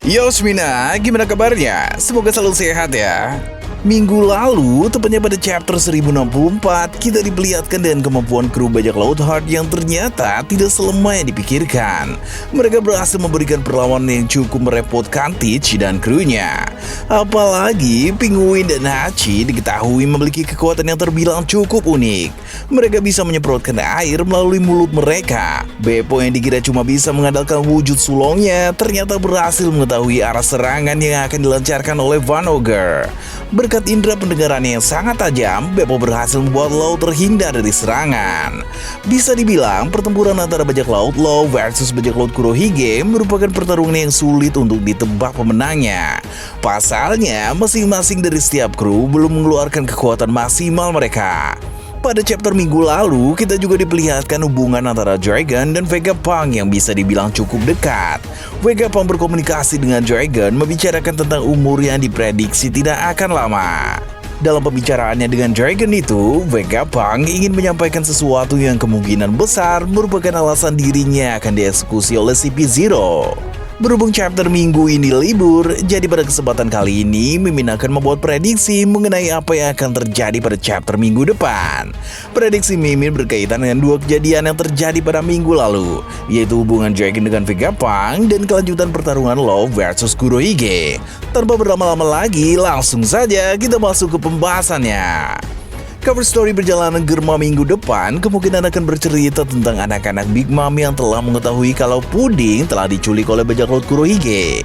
Yosmina, gimana kabarnya? Semoga selalu sehat ya. Minggu lalu, tepatnya pada chapter 1064, kita diperlihatkan dengan kemampuan kru bajak laut Heart yang ternyata tidak selemah yang dipikirkan. Mereka berhasil memberikan perlawanan yang cukup merepotkan Teach dan krunya. Apalagi Penguin dan Hachi diketahui memiliki kekuatan yang terbilang cukup unik. Mereka bisa menyemprotkan air melalui mulut mereka. Beppo yang dikira cuma bisa mengandalkan wujud sulongnya, ternyata berhasil mengetahui arah serangan yang akan dilancarkan oleh Van Ogre. Berkat indera pendengarannya yang sangat tajam, Beppo berhasil membuat Law terhindar dari serangan. Bisa dibilang, pertempuran antara bajak laut Law versus bajak laut Kurohige merupakan pertarungan yang sulit untuk ditebak pemenangnya. Pasalnya, masing-masing dari setiap kru belum mengeluarkan kekuatan maksimal mereka. Pada chapter minggu lalu, kita juga diperlihatkan hubungan antara Dragon dan Vegapunk yang bisa dibilang cukup dekat. Vegapunk berkomunikasi dengan Dragon membicarakan tentang umur yang diprediksi tidak akan lama. Dalam pembicaraannya dengan Dragon itu, Vegapunk ingin menyampaikan sesuatu yang kemungkinan besar merupakan alasan dirinya akan dieksekusi oleh CP0. Berhubung chapter minggu ini libur, jadi pada kesempatan kali ini Mimin akan membuat prediksi mengenai apa yang akan terjadi pada chapter minggu depan. Prediksi Mimin berkaitan dengan dua kejadian yang terjadi pada minggu lalu, yaitu hubungan Dragon dengan Vegapunk dan kelanjutan pertarungan Law versus Kurohige. Tanpa berlama-lama lagi, langsung saja kita masuk ke pembahasannya. Cover story perjalanan Germa minggu depan kemungkinan akan bercerita tentang anak-anak Big Mom yang telah mengetahui kalau Puding telah diculik oleh bajak laut Kurohige.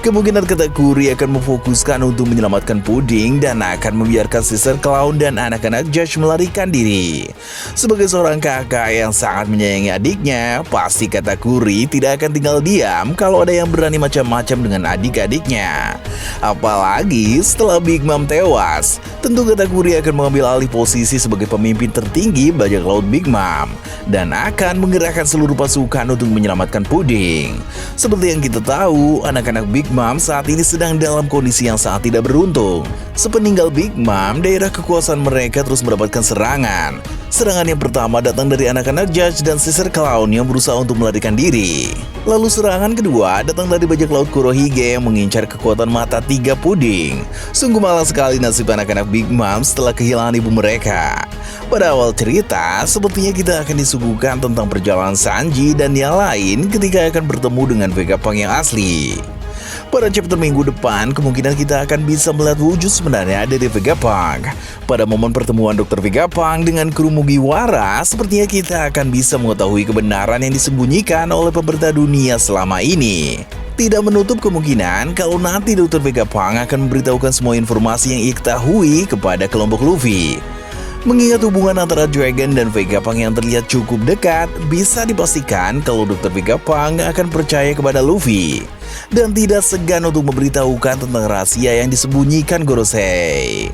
Kemungkinan Katakuri akan memfokuskan untuk menyelamatkan Puding dan akan membiarkan Sister Clown dan anak-anak Judge melarikan diri. Sebagai seorang kakak yang sangat menyayangi adiknya, pasti Katakuri tidak akan tinggal diam kalau ada yang berani macam-macam dengan adik-adiknya. Apalagi setelah Big Mom tewas, tentu Katakuri akan mengambil alih posisi sebagai pemimpin tertinggi bajak laut Big Mom dan akan menggerakkan seluruh pasukan untuk menyelamatkan Puding. Seperti yang kita tahu, anak-anak Big Mom saat ini sedang dalam kondisi yang sangat tidak beruntung. Sepeninggal Big Mom, daerah kekuasaan mereka terus mendapatkan serangan. Serangan yang pertama datang dari anak-anak Judge dan Sister Clown yang berusaha untuk melarikan diri. Lalu serangan kedua datang dari bajak laut Kurohige yang mengincar kekuatan mata tiga Puding. Sungguh malang sekali nasib anak-anak Big Mom setelah kehilangan ibu mereka. Pada awal cerita, sepertinya kita akan disuguhkan tentang perjalanan Sanji dan yang lain ketika akan bertemu dengan Vegapunk yang asli. Pada chapter minggu depan, kemungkinan kita akan bisa melihat wujud sebenarnya dari Vegapunk. Pada momen pertemuan Dr. Vegapunk dengan kru Mugiwara, sepertinya kita akan bisa mengetahui kebenaran yang disembunyikan oleh pemerintah dunia selama ini. Tidak menutup kemungkinan kalau nanti Dr. Vegapunk akan memberitahukan semua informasi yang ia ketahui kepada kelompok Luffy. Mengingat hubungan antara Dragon dan Vegapunk yang terlihat cukup dekat, bisa dipastikan kalau Dr. Vegapunk akan percaya kepada Luffy dan tidak segan untuk memberitahukan tentang rahasia yang disembunyikan Gorosei.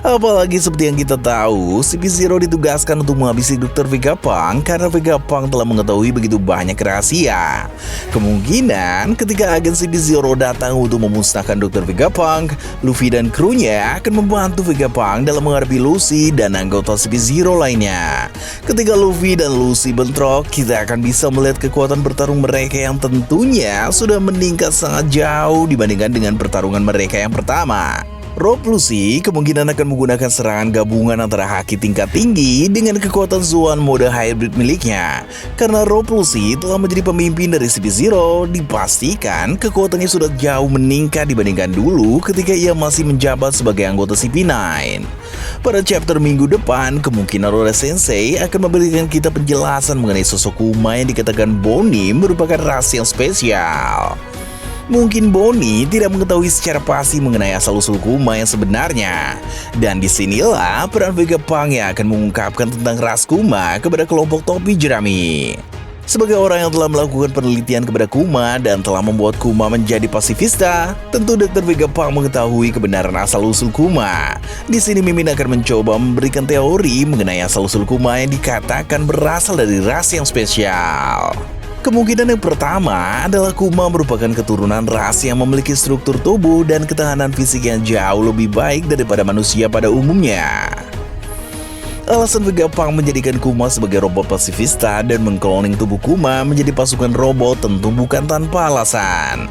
Apalagi seperti yang kita tahu, CP0 ditugaskan untuk menghabisi Dr. Vegapunk karena Vegapunk telah mengetahui begitu banyak rahasia. Kemungkinan ketika agen CP0 datang untuk memusnahkan Dr. Vegapunk, Luffy dan krunya akan membantu Vegapunk dalam menghadapi Lucy dan anggota CP0 lainnya. Ketika Luffy dan Lucy bentrok, kita akan bisa melihat kekuatan bertarung mereka yang tentunya sudah meningkat sangat jauh dibandingkan dengan pertarungan mereka yang pertama. Rob Lucy kemungkinan akan menggunakan serangan gabungan antara haki tingkat tinggi dengan kekuatan Zoan mode hybrid miliknya. Karena Rob Lucy telah menjadi pemimpin dari CP0, dipastikan kekuatannya sudah jauh meningkat dibandingkan dulu ketika ia masih menjabat sebagai anggota CP9. Pada chapter minggu depan, kemungkinan Oda Sensei akan memberikan kita penjelasan mengenai sosok Kuma yang dikatakan Bonnie merupakan ras yang spesial. Mungkin Bonnie tidak mengetahui secara pasti mengenai asal-usul Kuma yang sebenarnya. Dan disinilah peran Vegapunk yang akan mengungkapkan tentang ras Kuma kepada kelompok topi jerami. Sebagai orang yang telah melakukan penelitian kepada Kuma dan telah membuat Kuma menjadi pasifista, tentu Dr. Vegapunk mengetahui kebenaran asal-usul Kuma. Di sini Mimin akan mencoba memberikan teori mengenai asal-usul Kuma yang dikatakan berasal dari ras yang spesial. Kemungkinan yang pertama adalah Kuma merupakan keturunan ras yang memiliki struktur tubuh dan ketahanan fisik yang jauh lebih baik daripada manusia pada umumnya. Alasan Vegapunk menjadikan Kuma sebagai robot pasifista dan mengkloning tubuh Kuma menjadi pasukan robot tentu bukan tanpa alasan.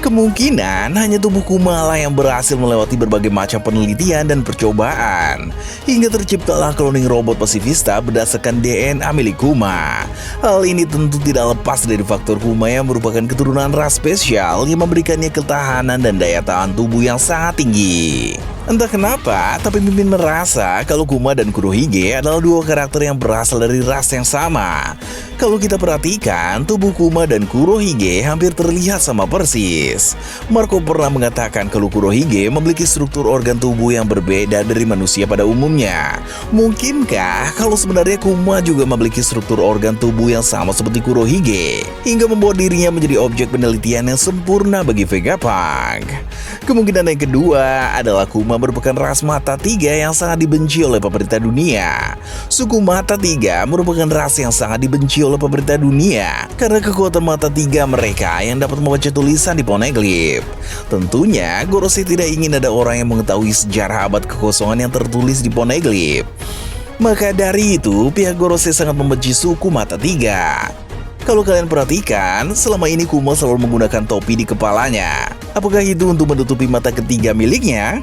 Kemungkinan hanya tubuh Kuma lah yang berhasil melewati berbagai macam penelitian dan percobaan, hingga terciptalah cloning robot pasifista berdasarkan DNA milik Kuma. Hal ini tentu tidak lepas dari faktor Kuma yang merupakan keturunan ras spesial yang memberikannya ketahanan dan daya tahan tubuh yang sangat tinggi. Entah kenapa, tapi Mimin merasa kalau Kuma dan Kurohige adalah dua karakter yang berasal dari ras yang sama. Kalau kita perhatikan, tubuh Kuma dan Kurohige hampir terlihat sama persis. Marco pernah mengatakan kalau Kurohige memiliki struktur organ tubuh yang berbeda dari manusia pada umumnya. Mungkinkah kalau sebenarnya Kuma juga memiliki struktur organ tubuh yang sama seperti Kurohige, hingga membuat dirinya menjadi objek penelitian yang sempurna bagi Vegapunk? Kemungkinan yang kedua adalah Kuma merupakan ras mata tiga yang sangat dibenci oleh pemerintah dunia. Suku mata tiga merupakan ras yang sangat dibenci oleh pemerintah dunia karena kekuatan mata tiga mereka yang dapat membaca tulisan di poneglyph. Tentunya Gorosei tidak ingin ada orang yang mengetahui sejarah abad kekosongan yang tertulis di poneglyph. Maka dari itu pihak Gorosei sangat membenci suku mata tiga. Kalau kalian perhatikan, selama ini Kuma selalu menggunakan topi di kepalanya. Apakah itu untuk menutupi mata ketiga miliknya?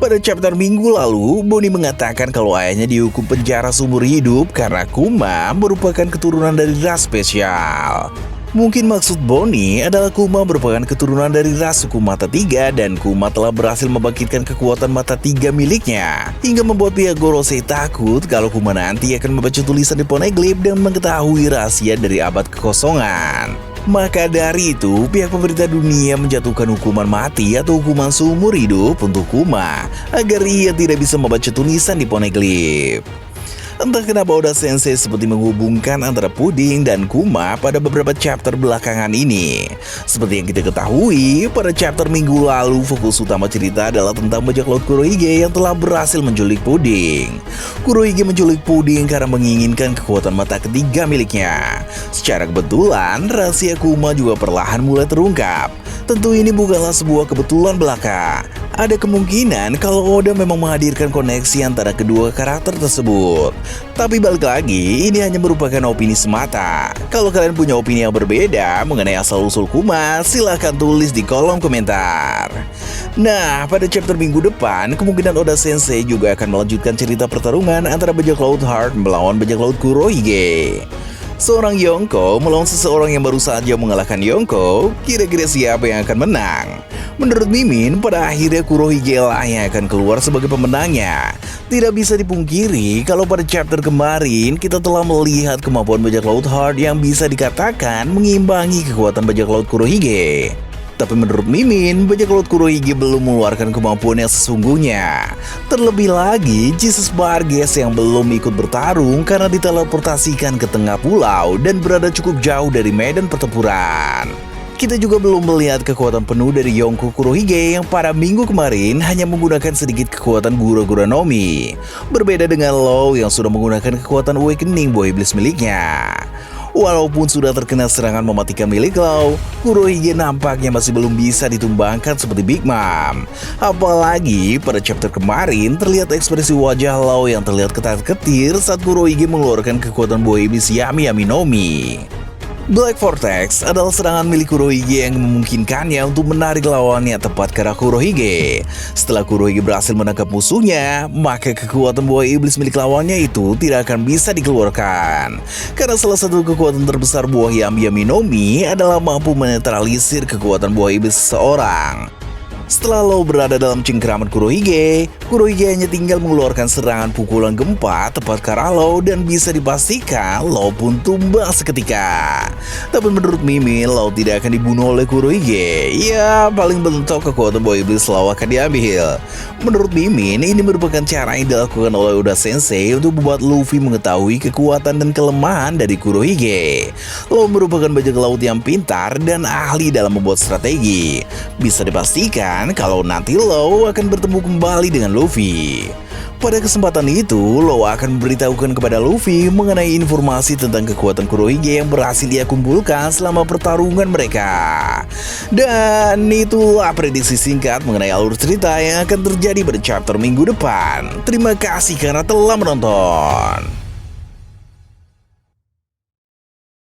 Pada chapter minggu lalu, Bonnie mengatakan kalau ayahnya dihukum penjara seumur hidup karena Kuma merupakan keturunan dari ras spesial. Mungkin maksud Bonnie adalah Kuma merupakan keturunan dari ras suku mata tiga dan Kuma telah berhasil membangkitkan kekuatan mata tiga miliknya, hingga membuat pihak Gorosei takut kalau Kuma nanti akan membaca tulisan di poneglyph dan mengetahui rahasia dari abad kekosongan. Maka dari itu, pihak pemerintah dunia menjatuhkan hukuman mati atau hukuman seumur hidup untuk Kuma agar ia tidak bisa membaca tulisan di poneglyph. Entah kenapa Oda Sensei seperti menghubungkan antara Puding dan Kuma pada beberapa chapter belakangan ini. Seperti yang kita ketahui, pada chapter minggu lalu fokus utama cerita adalah tentang bajak laut Kurohige yang telah berhasil menculik Puding. Kurohige menculik Puding karena menginginkan kekuatan mata ketiga miliknya. Secara kebetulan, rahasia Kuma juga perlahan mulai terungkap. Tentu ini bukanlah sebuah kebetulan belaka. Ada kemungkinan kalau Oda memang menghadirkan koneksi antara kedua karakter tersebut. Tapi balik lagi, ini hanya merupakan opini semata. Kalau kalian punya opini yang berbeda mengenai asal-usul Kuma, silahkan tulis di kolom komentar. Nah, pada chapter minggu depan, kemungkinan Oda Sensei juga akan melanjutkan cerita pertarungan antara bajak laut Heart melawan bajak laut Kurohige. Seorang Yonko melawan seseorang yang baru saja mengalahkan Yonko, kira-kira siapa yang akan menang? Menurut Mimin, pada akhirnya Kurohige lah yang akan keluar sebagai pemenangnya. Tidak bisa dipungkiri kalau pada chapter kemarin kita telah melihat kemampuan bajak laut Heart yang bisa dikatakan mengimbangi kekuatan bajak laut Kurohige. Tapi menurut Mimin, bajak laut Kurohige belum mengeluarkan kemampuan yang sesungguhnya. Terlebih lagi, Jesus Barges yang belum ikut bertarung karena diteleportasikan ke tengah pulau dan berada cukup jauh dari medan pertempuran. Kita juga belum melihat kekuatan penuh dari Yonko Kurohige yang pada minggu kemarin hanya menggunakan sedikit kekuatan Gura-Gura Nomi. Berbeda dengan Law yang sudah menggunakan kekuatan Awakening Buah Iblis miliknya. Walaupun sudah terkena serangan mematikan milik Law, Kurohige nampaknya masih belum bisa ditumbangkan seperti Big Mom. Apalagi pada chapter kemarin terlihat ekspresi wajah Law yang terlihat ketar-ketir saat Kurohige mengeluarkan kekuatan Buah Iblis Yami Yami Nomi. Black Vortex adalah serangan milik Kurohige yang memungkinkannya untuk menarik lawannya tepat ke arah Kurohige. Setelah Kurohige berhasil menangkap musuhnya, maka kekuatan buah iblis milik lawannya itu tidak akan bisa dikeluarkan. Karena salah satu kekuatan terbesar buah Yami Yami Nomi adalah mampu menetralisir kekuatan buah iblis seseorang. Setelah Law berada dalam cengkeraman Kurohige, Kurohige hanya tinggal mengeluarkan serangan pukulan gempa tepat ke arah Law dan bisa dipastikan Law pun tumbang seketika. Tapi menurut Mimin, Law tidak akan dibunuh oleh Kurohige. Ya, paling bentok kekuatan buah iblis Law akan diambil. Menurut Mimin, ini merupakan cara yang dilakukan oleh Oda Sensei untuk membuat Luffy mengetahui kekuatan dan kelemahan dari Kurohige. Law merupakan bajak laut yang pintar dan ahli dalam membuat strategi. Bisa dipastikan kalau nanti Law akan bertemu kembali dengan Luffy. Pada kesempatan itu, Law akan memberitahukan kepada Luffy mengenai informasi tentang kekuatan Kurohige yang berhasil dia kumpulkan selama pertarungan mereka. Dan itulah prediksi singkat mengenai alur cerita yang akan terjadi pada chapter minggu depan. Terima kasih karena telah menonton.